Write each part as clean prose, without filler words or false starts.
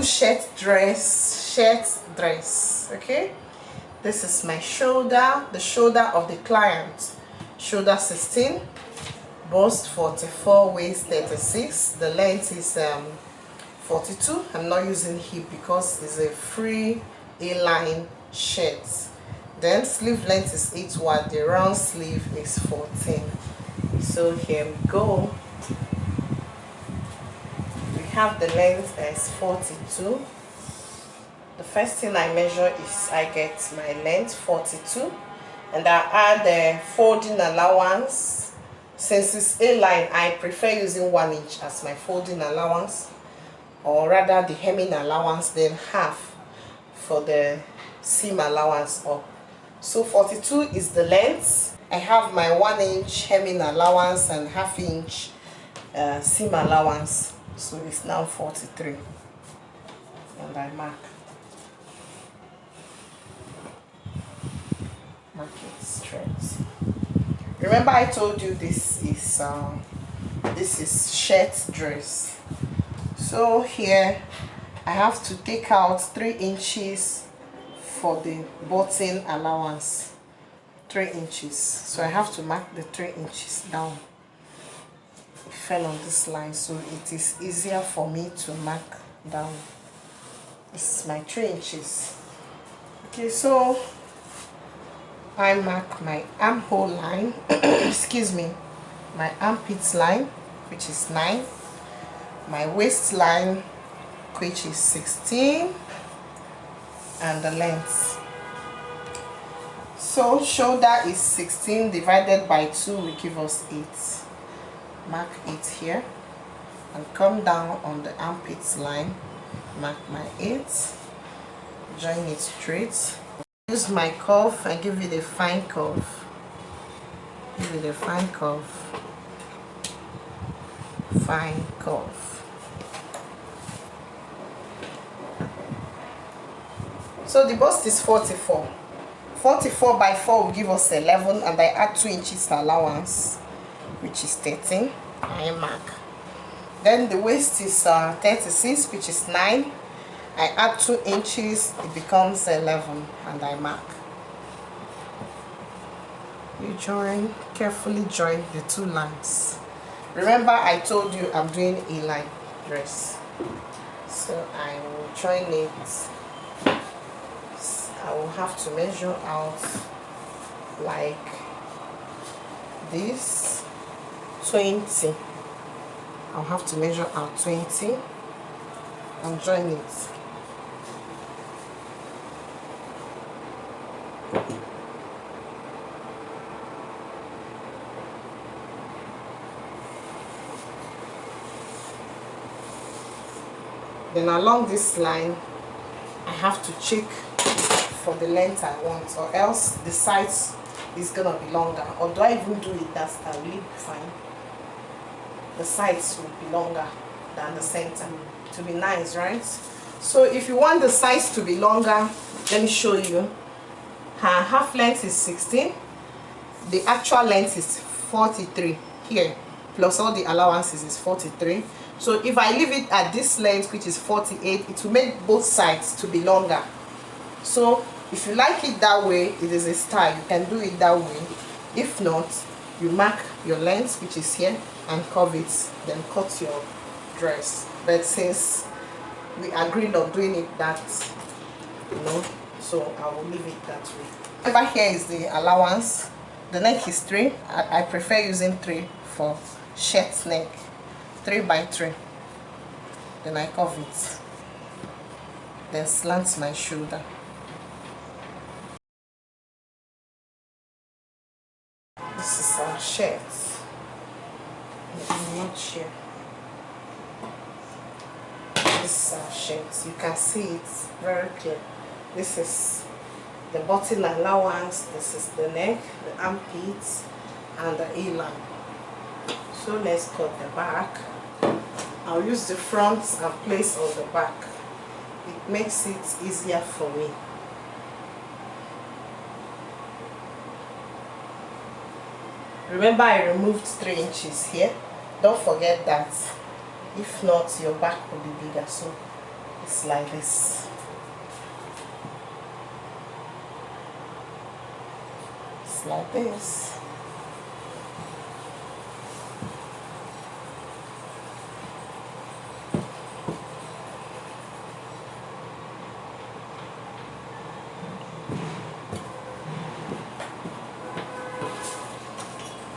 shirt dress. Okay, this is my shoulder, the shoulder of the client. Shoulder 16, bust 44, waist 36. The length is 42. I'm not using hip because it's a free A-line shirt. Then sleeve length is 8 wide, the round sleeve is 14. So here we go. We have the length as 42. The first thing I measure is I get my length 42, and I add the folding allowance. Since it's A-line, I prefer using 1 inch as my folding allowance, or rather the hemming allowance, then half for the seam allowance up. So 42 is the length. I have my 1 inch hemming allowance and half inch seam allowance, so it's now 43, and I mark it straight. Remember I told you this is shirt dress. So here I have to take out 3 inches for the button allowance. 3 inches. So I have to mark the 3 inches down. It fell on this line, so it is easier for me to mark down. This is my 3 inches. Okay, so I mark my armhole line, excuse me, my armpit line, which is 9, my waistline, which is 16, and the length. So shoulder is 16 divided by 2 will give us 8. Mark 8 here and come down on the armpit line, mark my 8, join it straight. Use my curve and give it a fine curve. Give it a fine curve. Fine curve. So the bust is 44. 44 by 4 will give us 11, and I add 2 inches allowance, which is 13. I mark. Then the waist is 36, which is 9. I add 2 inches, it becomes 11, and I mark. You join, carefully join the 2 lines. Remember I told you I'm doing A-line dress. So I will join it. I will have to measure out like this, 20. I'll have to measure out 20 and join it. Then along this line, I have to check for the length I want, or else the sides is gonna be longer. Or do I even do it that style? Will it be fine? The sides will be longer than the center to be nice, right? So if you want the sides to be longer, let me show you. Her half length is 16. The actual length is 43 here, plus all the allowances is 43. So if I leave it at this length, which is 48, it will make both sides to be longer. So if you like it that way, it is a style, you can do it that way. If not, you mark your length, which is here, and curve it, then cut your dress. But since we agreed on doing it that, so I will leave it that way. Over here is the allowance. The neck is 3. I prefer using 3 for shirt neck. 3 by 3. Then I curve it. Then slant my shoulder. This is our shirt. Not here. This is our shirt. You can see it very clear. This is the button allowance. This is the neck, the armpits, and the A-line. So let's cut the back. I'll use the front and place on the back. It makes it easier for me. Remember I removed 3 inches here. Don't forget that. If not, your back will be bigger. So It's like this. It's like this.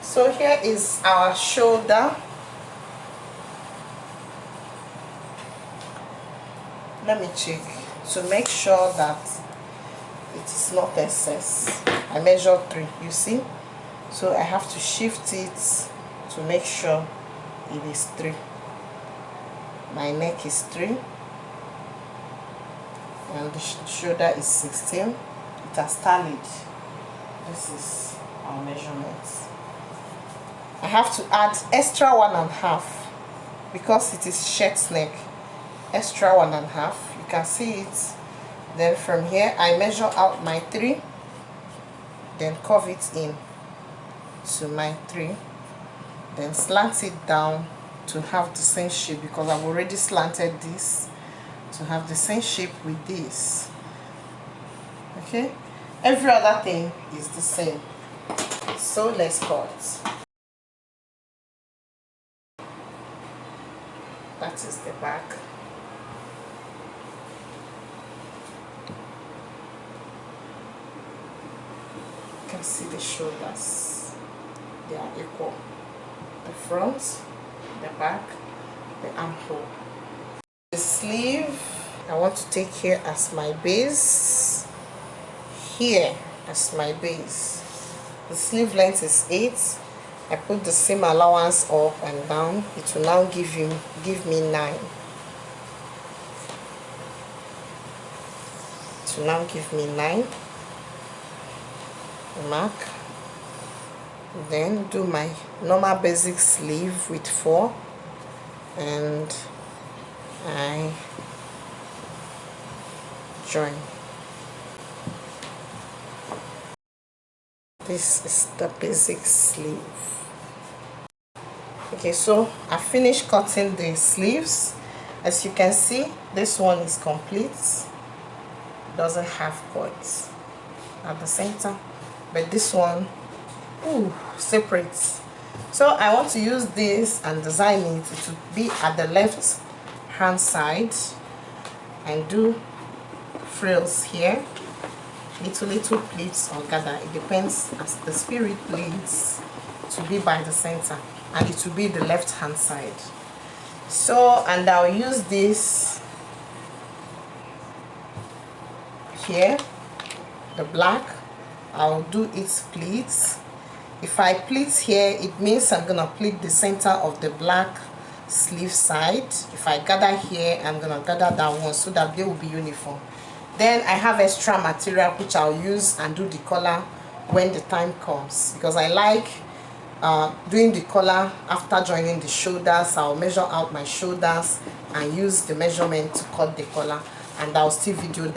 So here is our shoulder. Let me check to make sure that it is not excess. I measure 3, you see, so I have to shift it to make sure it is 3. My neck is 3 and the shoulder is 16. It has tallied. This is our measurements. I have to add extra 1.5 because it is shirt neck. Extra 1.5, you can see it. Then from here I measure out my 3, then curve it in to my 3, then slant it down to have the same shape, because I've already slanted this to have the same shape with this. Okay, every other thing is the same. So let's cut. That is the back. You can see the shoulders, they are equal. The front, the back, the armhole. The sleeve, I want to take here as my base, here as my base. The sleeve length is 8. I put the seam allowance up and down. It will now give me 9. It will now give me 9. Mark. Then do my normal basic sleeve with 4, and I join. This is the basic sleeve. Okay, so I finished cutting the sleeves. As you can see, this one is complete. Doesn't have cords at the center, but this one, ooh, separate. So I want to use this and design it to be at the left hand side and do frills here, little pleats or gather. It depends as the spirit leads to be by the center, and it will be the left hand side. So, and I'll use this here, the black. I'll do its pleats. If I pleat here, it means I'm gonna pleat the center of the black sleeve side. If I gather here, I'm gonna gather that one so that they will be uniform. Then I have extra material which I'll use and do the collar when the time comes, because I like doing the collar after joining the shoulders. I'll measure out my shoulders and use the measurement to cut the collar, and I'll still video